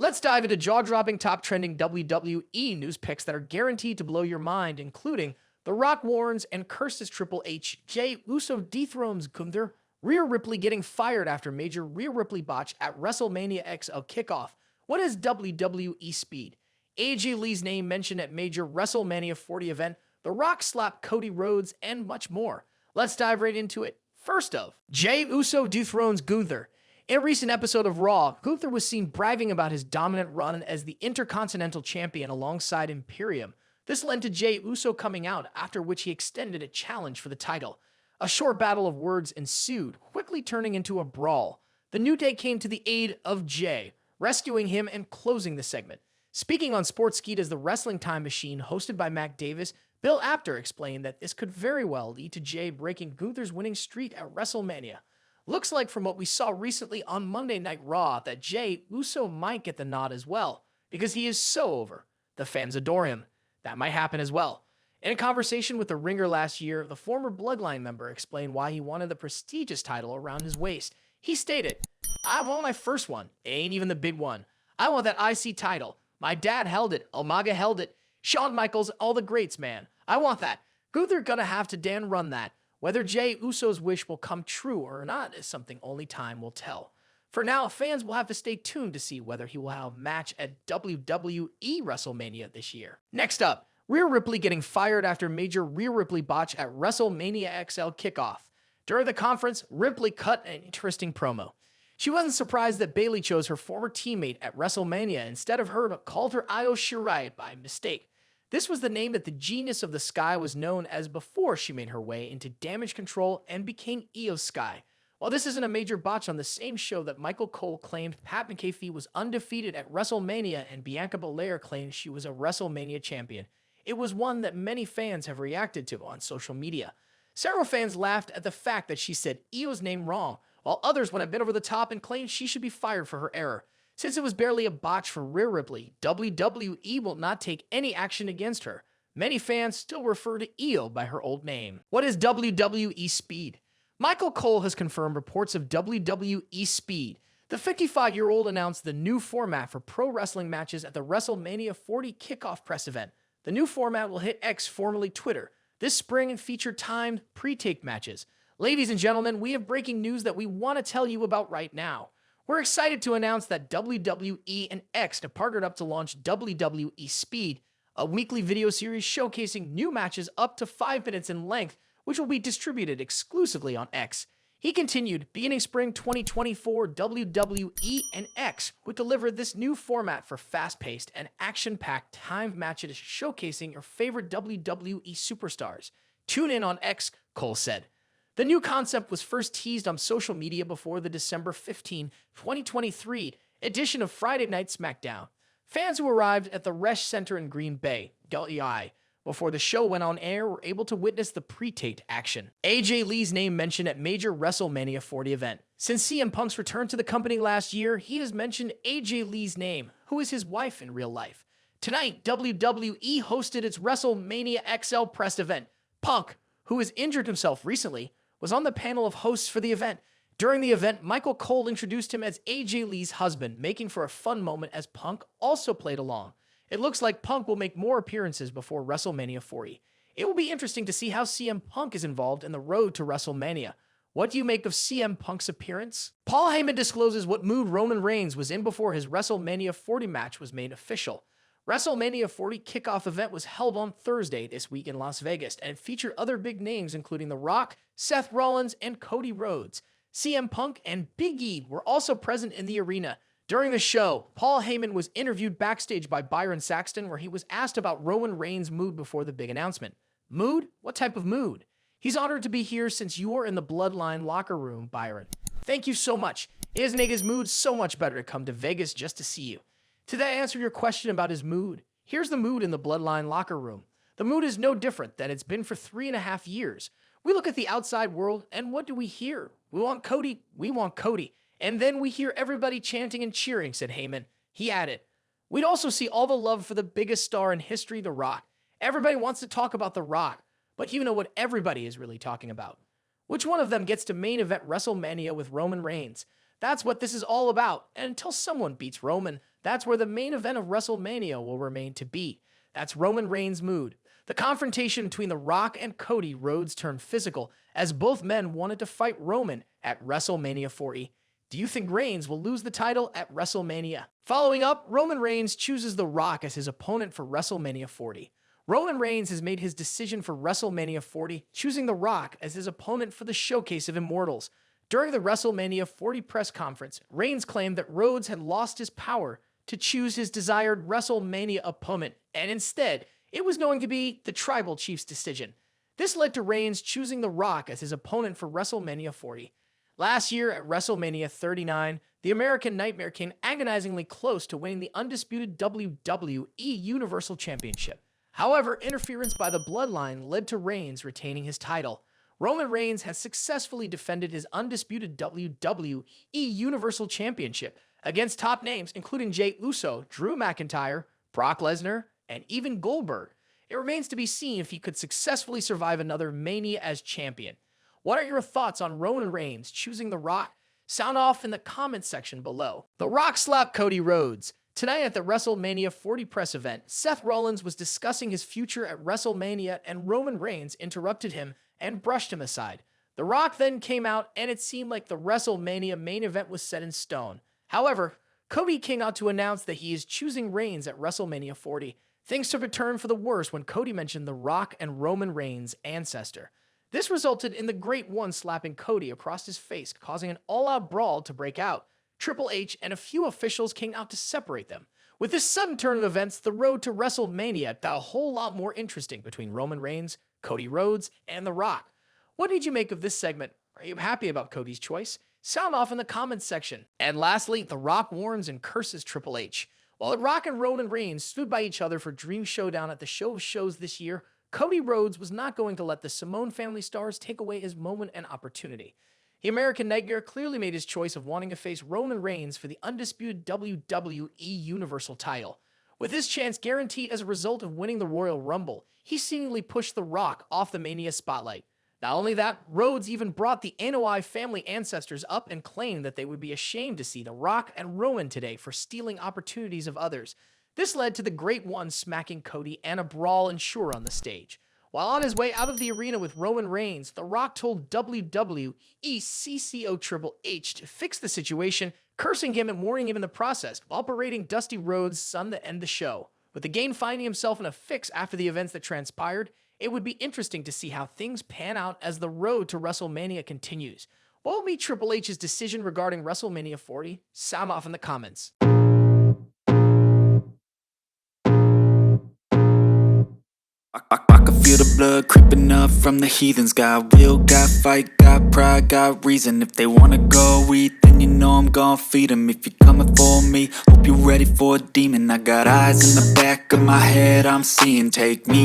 Let's dive into jaw-dropping, top-trending WWE news picks that are guaranteed to blow your mind, including The Rock warns and curses Triple H, Jey Uso dethrones Gunther, Rhea Ripley getting fired after major Rhea Ripley botch at WrestleMania XL kickoff. What is WWE Speed? AJ Lee's name mentioned at major WrestleMania 40 event, The Rock slapped Cody Rhodes, and much more. Let's dive right into it. First of, Jey Uso dethrones Gunther. In a recent episode of Raw, Gunther was seen bragging about his dominant run as the Intercontinental Champion alongside Imperium. This led to Jey Uso coming out, after which he extended a challenge for the title. A short battle of words ensued, quickly turning into a brawl. The New Day came to the aid of Jey, rescuing him and closing the segment. Speaking on Sportskeeda as the Wrestling Time Machine, hosted by Mac Davis, Bill Apter explained that this could very well lead to Jey breaking Gunther's winning streak at WrestleMania. Looks like from what we saw recently on Monday Night Raw that Jey Uso might get the nod as well, because he is so over. The fans adore him. That might happen as well. In a conversation with The Ringer last year, the former Bloodline member explained why he wanted the prestigious title around his waist. He stated, "I want my first one. It ain't even the big one. I want that IC title. My dad held it. Umaga held it. Shawn Michaels, all the greats, man. I want that. Gunther gonna have to Dan run that. Whether Jey Uso's wish will come true or not is something only time will tell. For now, fans will have to stay tuned to see whether he will have a match at WWE WrestleMania this year." Next up, Rhea Ripley getting fired after major Rhea Ripley botch at WrestleMania XL kickoff. During the conference, Ripley cut an interesting promo. She wasn't surprised that Bayley chose her former teammate at WrestleMania instead of her, but called her Io Shirai by mistake. This was the name that the Genius of the Sky was known as before she made her way into Damage Control and became Io Sky. While this isn't a major botch on the same show that Michael Cole claimed Pat McAfee was undefeated at WrestleMania and Bianca Belair claimed she was a WrestleMania champion, it was one that many fans have reacted to on social media. Several fans laughed at the fact that she said Io's name wrong, while others went a bit over the top and claimed she should be fired for her error. Since it was barely a botch for Rhea Ripley, WWE will not take any action against her. Many fans still refer to Io by her old name. What is WWE Speed? Michael Cole has confirmed reports of WWE Speed. The 55-year-old announced the new format for pro wrestling matches at the WrestleMania 40 kickoff press event. The new format will hit X, formerly Twitter, this spring and feature timed pre-tape matches. Ladies and gentlemen, we have breaking news that we want to tell you about right now. We're excited to announce that WWE and X have partnered up to launch WWE Speed, a weekly video series showcasing new matches up to 5 minutes in length, which will be distributed exclusively on X. He continued, beginning spring 2024, WWE and X would deliver this new format for fast-paced and action-packed timed matches showcasing your favorite WWE superstars. Tune in on X, Cole said. The new concept was first teased on social media before the December 15, 2023 edition of Friday Night SmackDown. Fans who arrived at the Resch Center in Green Bay, WI, before the show went on air were able to witness the pre-taped action. AJ Lee's name mentioned at major WrestleMania 40 event. Since CM Punk's return to the company last year, he has mentioned AJ Lee's name, who is his wife in real life. Tonight, WWE hosted its WrestleMania XL press event. Punk, who has injured himself recently, was on the panel of hosts for the event. During the event, Michael Cole introduced him as AJ Lee's husband, making for a fun moment as Punk also played along. It looks like Punk will make more appearances before WrestleMania 40. It will be interesting to see how CM Punk is involved in the road to WrestleMania. What do you make of CM Punk's appearance? Paul Heyman discloses what mood Roman Reigns was in before his WrestleMania 40 match was made official. WrestleMania 40 kickoff event was held on Thursday this week in Las Vegas and featured other big names including The Rock, Seth Rollins, and Cody Rhodes. CM Punk and Big E were also present in the arena. During the show, Paul Heyman was interviewed backstage by Byron Saxton where he was asked about Roman Reigns' mood before the big announcement. Mood? What type of mood? He's honored to be here since you are in the Bloodline locker room, Byron. Thank you so much. It has made his mood so much better to come to Vegas just to see you. Did that answer your question about his mood? Here's the mood in the Bloodline locker room. The mood is no different than it's been for 3.5 years. We look at the outside world, and what do we hear? We want Cody. We want Cody. And then we hear everybody chanting and cheering, said Heyman. He added, we'd also see all the love for the biggest star in history, The Rock. Everybody wants to talk about The Rock, but you know what everybody is really talking about. Which one of them gets to main event WrestleMania with Roman Reigns? That's what this is all about, and until someone beats Roman, that's where the main event of WrestleMania will remain to be. That's Roman Reigns' mood. The confrontation between The Rock and Cody Rhodes turned physical as both men wanted to fight Roman at WrestleMania 40. Do you think Reigns will lose the title at WrestleMania? Following up, Roman Reigns chooses The Rock as his opponent for WrestleMania 40. Roman Reigns has made his decision for WrestleMania 40, choosing The Rock as his opponent for the Showcase of Immortals. During the WrestleMania 40 press conference, Reigns claimed that Rhodes had lost his power to choose his desired WrestleMania opponent, and instead, it was going to be the Tribal Chief's decision. This led to Reigns choosing The Rock as his opponent for WrestleMania 40. Last year at WrestleMania 39, the American Nightmare came agonizingly close to winning the undisputed WWE Universal Championship. However, interference by the Bloodline led to Reigns retaining his title. Roman Reigns has successfully defended his undisputed WWE Universal Championship against top names including Jey Uso, Drew McIntyre, Brock Lesnar, and even Goldberg. It remains to be seen if he could successfully survive another Mania as champion. What are your thoughts on Roman Reigns choosing The Rock? Sound off in the comments section below. The Rock slapped Cody Rhodes. Tonight at the WrestleMania 40 press event, Seth Rollins was discussing his future at WrestleMania and Roman Reigns interrupted him and brushed him aside. The Rock then came out and it seemed like the WrestleMania main event was set in stone. However, Cody came out to announce that he is choosing Reigns at WrestleMania 40. Things took a turn for the worse when Cody mentioned The Rock and Roman Reigns' ancestor. This resulted in the Great One slapping Cody across his face, causing an all-out brawl to break out. Triple H and a few officials came out to separate them. With this sudden turn of events, the road to WrestleMania got a whole lot more interesting between Roman Reigns, Cody Rhodes, and The Rock. What did you make of this segment? Are you happy about Cody's choice? Sound off in the comments section. And lastly, The Rock warns and curses Triple H. While The Rock and Roman Reigns stood by each other for Dream Showdown at the Show of Shows this year, Cody Rhodes was not going to let the Simone family stars take away his moment and opportunity. The American Nightmare clearly made his choice of wanting to face Roman Reigns for the undisputed WWE Universal title. With this chance guaranteed as a result of winning the Royal Rumble, he seemingly pushed The Rock off the Mania spotlight. Not only that, Rhodes even brought the Anoa'i family ancestors up and claimed that they would be ashamed to see The Rock and Roman today for stealing opportunities of others. This led to the Great One smacking Cody and a brawl ensure on the stage. While on his way out of the arena with Roman Reigns, The Rock told WWE CCO Triple H to fix the situation, cursing him and warning him in the process, while berating Dusty Rhodes' son to end the show. With the Game finding himself in a fix after the events that transpired, it would be interesting to see how things pan out as the road to WrestleMania continues. What will be Triple H's decision regarding WrestleMania 40? Sound off in the comments. I can feel the blood creeping up from the heathens. Got will, got fight, got pride, got reason. If they wanna go eat, then you know I'm gon' feed them. If you're coming for me, hope you're ready for a demon. I got eyes in the back of my head, I'm seeing. Take me